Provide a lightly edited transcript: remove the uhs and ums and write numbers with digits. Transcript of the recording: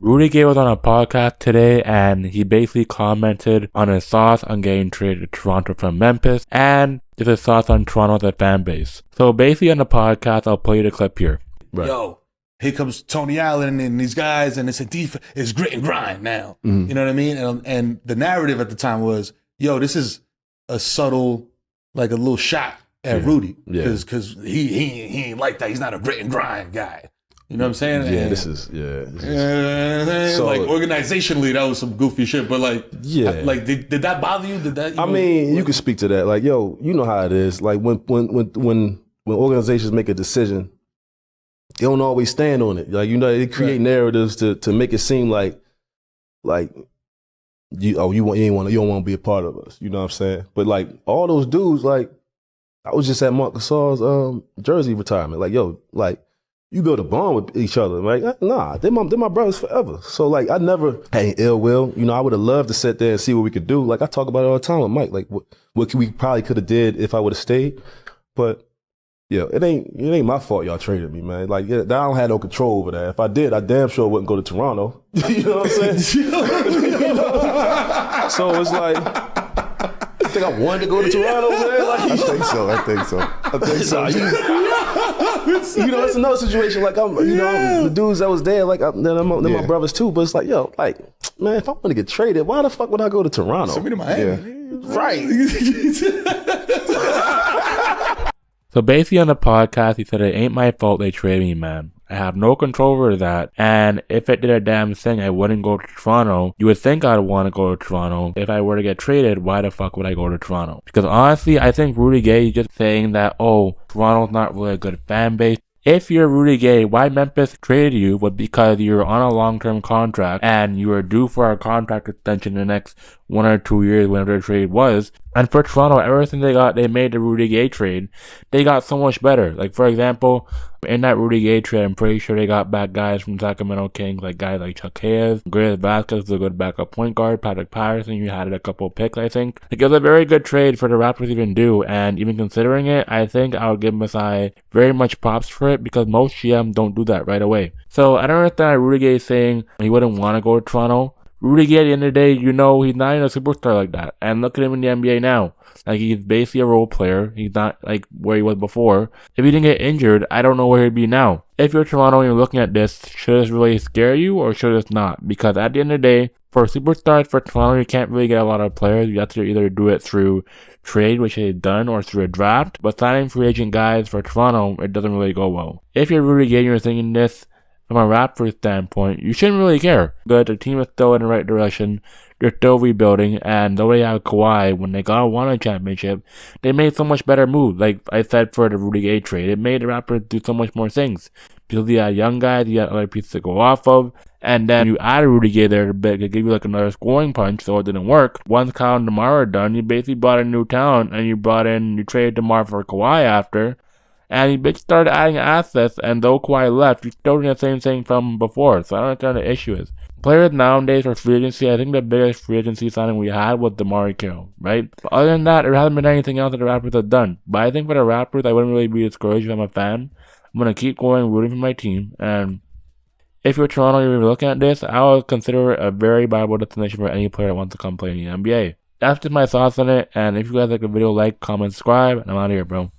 Rudy Gay was on a podcast today and he basically commented on his thoughts on getting traded to Toronto from Memphis and just his thoughts on Toronto as a fan base. So basically on the podcast, I'll play you the clip here. Right. Yo, here comes Tony Allen and these guys, and it's a defense. It's grit and grind now. You know what I mean? And the narrative at the time was, yo, this is a subtle, like a little shot at Rudy, because he ain't like that. He's not a grit and grind guy. You know what I'm saying? Yeah, and, this is. So, like organizationally, that was some goofy shit. But like, like did that bother you? Did that? You can speak to that. Like, yo, you know how it is. Like when organizations make a decision, they don't always stand on it. Like, you know, they create narratives to make it seem like you don't want to be a part of us. You know what I'm saying? But like all those dudes, like I was just at Marc Gasol's jersey retirement. Like, yo, like you build a bond with each other. Like, nah, they're my brothers forever. So like I never had any ill will. You know, I would have loved to sit there and see what we could do. Like I talk about it all the time with Mike. Like what we probably could have did if I would have stayed, but. Yeah, it ain't my fault y'all traded me, man. Like, I don't have no control over that. If I did, I damn sure wouldn't go to Toronto. You know what I'm saying? So it's like, I think I wanted to go to Toronto, man. Like, I think so. You know, it's another situation. Like, the dudes that was there, like, they're my brothers too. But it's like, yo, like, man, if I want to get traded, why the fuck would I go to Toronto? Send me to Miami. Right. So basically on the podcast, he said, it ain't my fault they traded me, man. I have no control over that. And if it did a damn thing, I wouldn't go to Toronto. You would think I'd want to go to Toronto. If I were to get traded, why the fuck would I go to Toronto? Because honestly, I think Rudy Gay is just saying that, oh, Toronto's not really a good fan base. If you're Rudy Gay, why Memphis traded you was because you're on a long-term contract and you were due for a contract extension in the next 1 or 2 years, whenever the trade was. And for Toronto, ever since they made the Rudy Gay trade, they got so much better. Like, for example, in that Rudy Gay trade, I'm pretty sure they got back guys from Sacramento Kings, like guys like Chuck Hayes, Grizzlies Vasquez was a good backup point guard, Patrick Patterson, you had a couple picks, I think. Like, it was a very good trade for the Raptors to even do, and even considering it, I think I would give Masai very much props for it, because most GMs don't do that right away. So, I don't understand Rudy Gay saying he wouldn't want to go to Toronto. Rudy Gay, at the end of the day, you know, he's not even a superstar like that. And look at him in the NBA now. Like, he's basically a role player. He's not, like, where he was before. If he didn't get injured, I don't know where he'd be now. If you're Toronto and you're looking at this, should this really scare you or should this not? Because at the end of the day, for superstars for Toronto, you can't really get a lot of players. You have to either do it through trade, which they've done, or through a draft. But signing free agent guys for Toronto, it doesn't really go well. If you're Rudy Gay and you're thinking this, from a Raptors standpoint, you shouldn't really care. But the team is still in the right direction. They're still rebuilding, and though they have Kawhi, when they won a championship, they made so much better moves. Like I said for the Rudy Gay trade, it made the Raptors do so much more things. Because you had young guys, you had other pieces to go off of, and then you added Rudy Gay there to give you like another scoring punch, so it didn't work. Once Kyle and DeMar are done, you basically brought in new talent, and you traded DeMar for Kawhi after. And he started adding assets, and though Kawhi left, he's still doing the same thing from before, so I don't understand what the issue is. Players nowadays for free agency, I think the biggest free agency signing we had was DeMar Carroll, right? But other than that, there hasn't been anything else that the Raptors have done. But I think for the Raptors, I wouldn't really be discouraged if I'm a fan. I'm going to keep going, rooting for my team, and if you're Toronto and you're looking at this, I would consider it a very viable destination for any player that wants to come play in the NBA. That's just my thoughts on it, and if you guys like the video, like, comment, subscribe, and I'm out of here, bro.